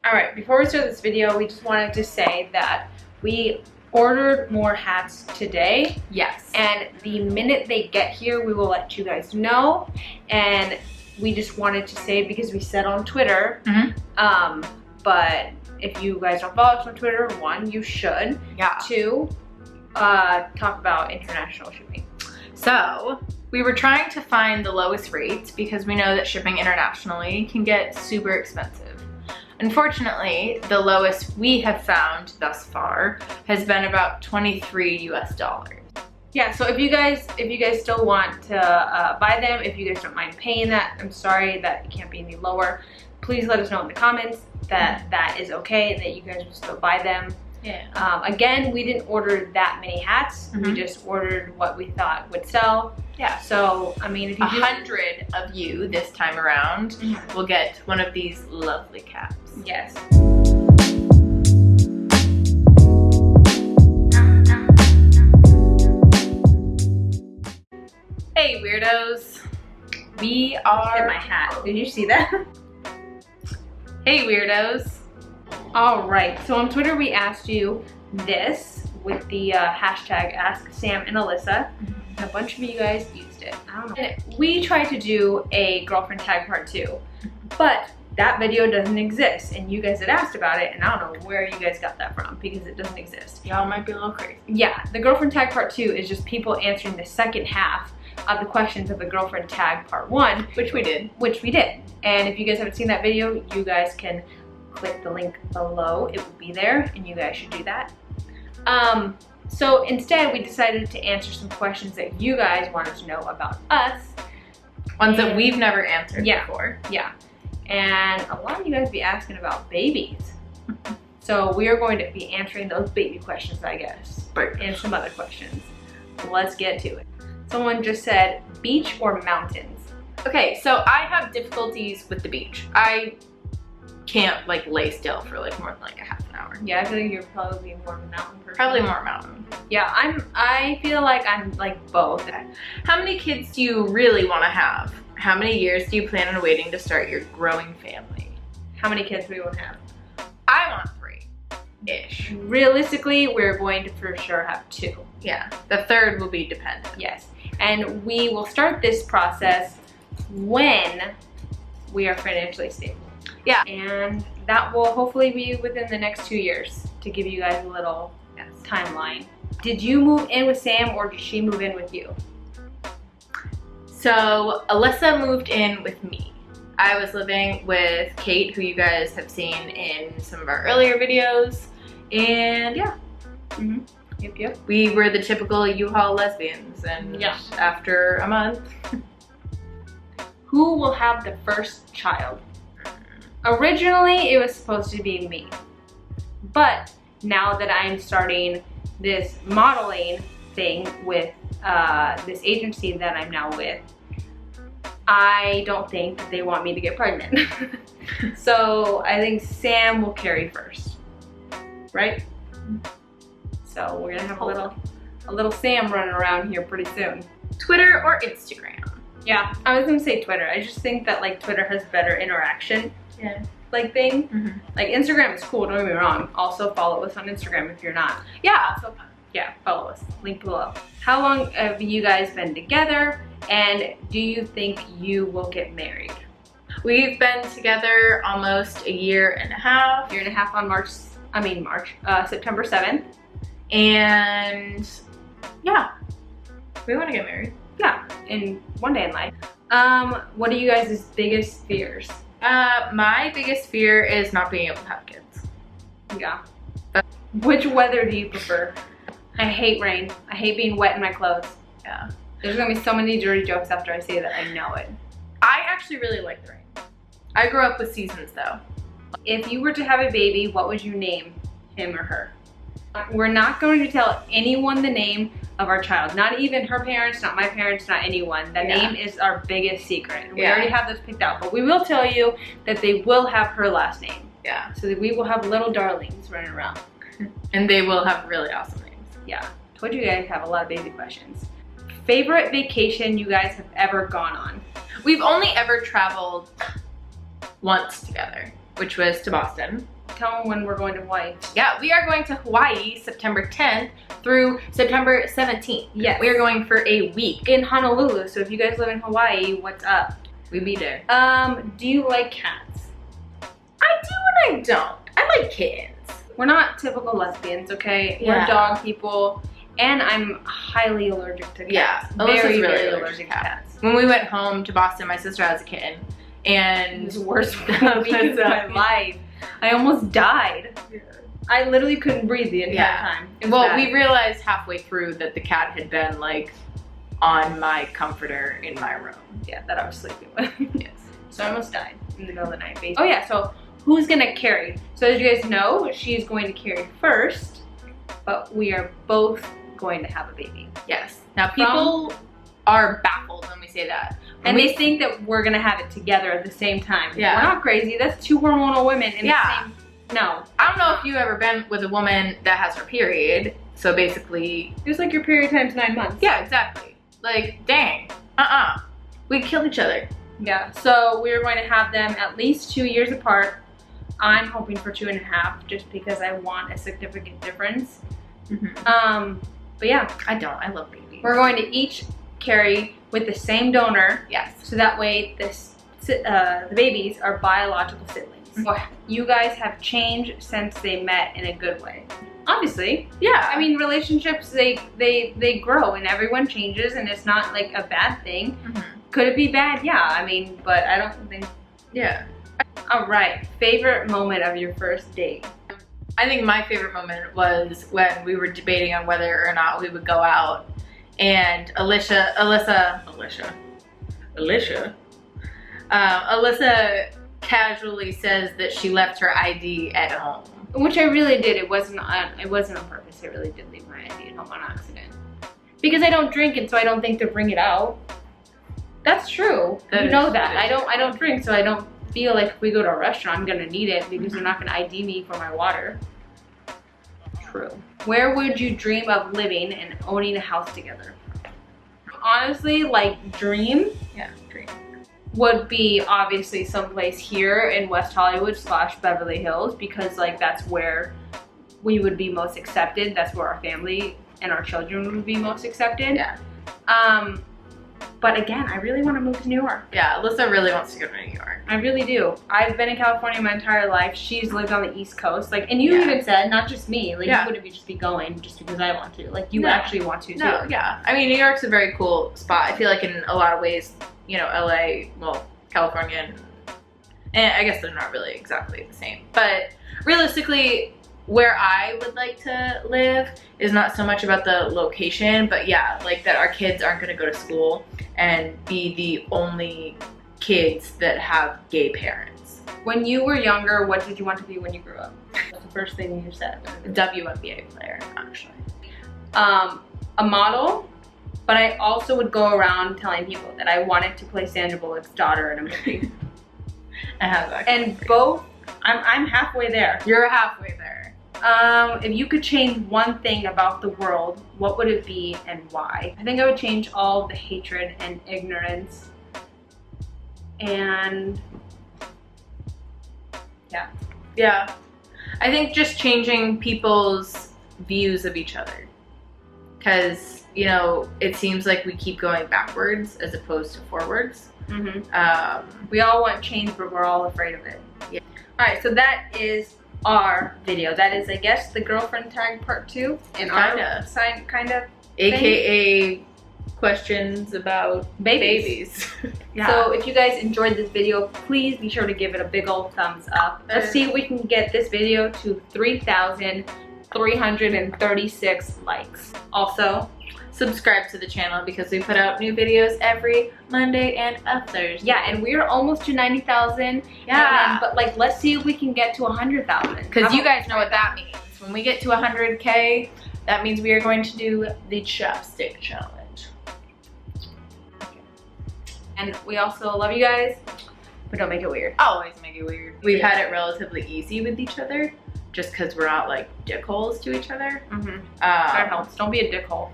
Alright, before we start this video, we just wanted to say that we ordered more hats today. Yes. And the minute they get here, we will let you guys know. And we just wanted to say, because we said on Twitter, but if you guys don't follow us on Twitter, 1, you should. Yeah. 2, talk about international shipping. So we were trying to find the lowest rates because we know that shipping internationally can get super expensive. Unfortunately, the lowest we have found thus far has been about $23 US. Yeah, so if you guys still want to buy them, if you guys don't mind paying that, I'm sorry that it can't be any lower. Please let us know in the comments that that is okay, that you guys will still buy them. Yeah. Again, we didn't order that many hats. We just ordered what we thought would sell. Yeah. So, I mean, if you 100 of you this time around will get one of these lovely caps. Yes. Hey weirdos, we are... Hit my hat. Did you see that? Hey weirdos. All right, so on Twitter we asked you this with the hashtag #SamAndAlyssa. A bunch of you guys used it. I don't know. And we tried to do a girlfriend tag part 2, but that video doesn't exist, and you guys had asked about it, and I don't know where you guys got that from because it doesn't exist. Y'all might be a little crazy. Yeah, the girlfriend tag part 2 is just people answering the second half of the questions of the girlfriend tag part 1, Which we did. And if you guys haven't seen that video, you guys can click the link below. It will be there, and you guys should do that. So instead, we decided to answer some questions that you guys wanted to know about us. Ones that we've never answered before. Yeah. And a lot of you guys be asking about babies. So we are going to be answering those baby questions, I guess. And some other questions. Let's get to it. Someone just said, beach or mountains? Okay, so I have difficulties with the beach. I can't like lay still for like more than like a half an hour. Yeah, I feel like you're probably more of a mountain person. Probably more mountain. Yeah, I feel like I'm like both. How many kids do you really want to have? How many years do you plan on waiting to start your growing family? How many kids do we want to have? I want 3-ish. Realistically, we're going to for sure have 2. Yeah, the 3rd will be dependent. Yes, and we will start this process when we are financially stable. Yeah. And that will hopefully be within the next 2 years to give you guys a little timeline. Did you move in with Sam or did she move in with you? So Alyssa moved in with me. I was living with Kate, who you guys have seen in some of our earlier videos. And yeah. Yep. We were the typical U-Haul lesbians, and after a month. Who will have the first child? Originally, it was supposed to be me. But now that I'm starting this modeling thing with this agency that I'm now with, I don't think that they want me to get pregnant. So I think Sam will carry first, right? So we're gonna have a little Sam running around here pretty soon. Twitter or Instagram? Yeah, I was gonna say Twitter. I just think that like Twitter has better interaction. Like thing. Like Instagram is cool, don't get me wrong. Also follow us on Instagram if you're not. Yeah. So yeah, follow us. Link below. How long have you guys been together? And do you think you will get married? We've been together almost 1.5 years. 1.5 years on September 7th. And yeah, we want to get married. Yeah, in one day in life. What are you guys' biggest fears? My biggest fear is not being able to have kids. Yeah. Which weather do you prefer? I hate rain. I hate being wet in my clothes. Yeah. There's gonna be so many dirty jokes after I say that, I know it. I actually really like the rain. I grew up with seasons though. If you were to have a baby, what would you name him or her? We're not going to tell anyone the name of our child. Not even her parents, not my parents, not anyone. The name is our biggest secret. We already have this picked out, but we will tell you that they will have her last name. Yeah. So that we will have little darlings running around. And they will have really awesome names. Yeah. Told you guys have a lot of baby questions. Favorite vacation you guys have ever gone on? We've only ever traveled once together. which was to Boston. Tell them when we're going to Hawaii. Yeah, we are going to Hawaii September 10th through September 17th. Yes. We are going for a week. In Honolulu, so if you guys live in Hawaii, what's up? We be there. Do you like cats? I do and I don't. I like kittens. We're not typical lesbians, okay? Yeah. We're dog people, and I'm highly allergic to cats. Yeah, very, Alyssa's very allergic to cats. When we went home to Boston, my sister has a kitten, and It was the worst week of my life. I almost died. I literally couldn't breathe the entire time. It was well, bad. we realized halfway through that the cat had been like on my comforter in my room. Yeah, that I was sleeping with. Yes. So I almost died in the middle of the night, basically. Oh yeah, so who's gonna carry? So as you guys know, she's going to carry first, but we are both going to have a baby. Yes. Now people are baffled when we say that. And they think that we're gonna have it together at the same time. Yeah. We're not crazy. That's two hormonal women in the same. No. I don't know if you've ever been with a woman that has her period. So basically, It was like your period times 9 months. yeah, exactly. Like, dang. We'd kill each other. Yeah. So we're going to have them at least 2 years apart. I'm hoping for 2.5, just because I want a significant difference. But yeah, I don't. I love babies. we're going to each carry with the same donor. Yes. So that way, the babies are biological siblings. You guys have changed since they met in a good way. Obviously. Yeah. I mean, relationships, they grow and everyone changes, and it's not like a bad thing. Could it be bad? Yeah. I mean, but I don't think. Yeah. All right. Favorite moment of your first date? I think my favorite moment was when we were debating on whether or not we would go out, and Alyssa casually says that she left her ID at home. Which I really did. It wasn't on purpose. I really did leave my ID at home on accident. Because I don't drink, and so I don't think to bring it out. That's true. You know that. I don't drink, so I don't feel like if we go to a restaurant, I'm gonna need it because they're not gonna ID me for my water. True. Where would you dream of living and owning a house together? Honestly, like dream would be obviously someplace here in West Hollywood / Beverly Hills, because like that's where we would be most accepted. That's where our family and our children would be most accepted. Yeah. But again, I really want to move to New York. Yeah, Alyssa really wants to go to New York. I really do. I've been in California my entire life. She's lived on the East Coast. Like, and you even said, not just me, like you wouldn't just be going just because I want to. Like you actually want to too. No, yeah. I mean, New York's a very cool spot. I feel like in a lot of ways, you know, LA, well, California, and I guess they're not really exactly the same. But realistically, where I would like to live is not so much about the location, but yeah, like that our kids aren't gonna go to school and be the only kids that have gay parents. When you were younger, what did you want to be when you grew up? What's the first thing you said? A WNBA player, actually. A model, but I also would go around telling people that I wanted to play Sandra Bullock's daughter in a movie. And both, I'm halfway there. You're halfway there. If you could change one thing about the world, what would it be and why? I think I would change all the hatred and ignorance. And yeah. I think just changing people's views of each other. Because, you know, it seems like we keep going backwards as opposed to forwards. We all want change, but we're all afraid of it. Yeah. All right, so that is our video. That is, I guess, the girlfriend tag part 2 in our sign, kind of, AKA questions about babies. Yeah. So if you guys enjoyed this video, please be sure to give it a big old thumbs up. Let's see if we can get this video to 3,336 likes. Also, subscribe to the channel because we put out new videos every Monday and a Thursday. Yeah, and we're almost to 90,000. Yeah. But like, let's see if we can get to 100,000. Because you guys know what that means. When we get to 100K, that means we are going to do the chopstick challenge. And we also love you guys, but don't make it weird. Always make it weird. We've had it relatively easy with each other, just because we're not like dickholes to each other. That helps. Don't be a dickhole.